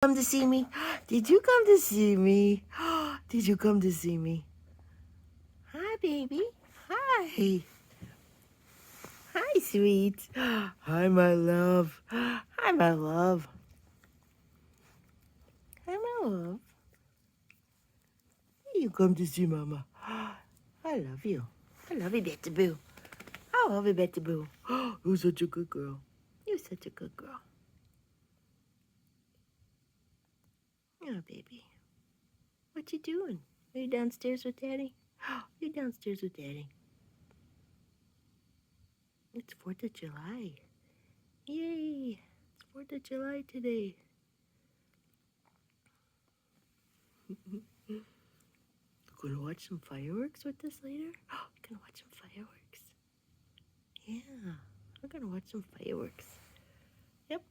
Come to see me? Did you come to see me? Did you come to see me? Hi, baby. Hi. Hi, sweet. Hi, my love. Hi, my love. Hi, my love. You come to see Mama. I love you. I love you, Betsy Boo. I love you, Betsy Boo. You're such a good girl. You're such a good girl. Oh, baby. What you doing? Are you downstairs with Daddy? You're downstairs with Daddy. It's 4th of July. Yay! It's 4th of July today. You gonna watch some fireworks with us later? You gonna watch some fireworks? Yeah, I'm gonna watch some fireworks. Yep.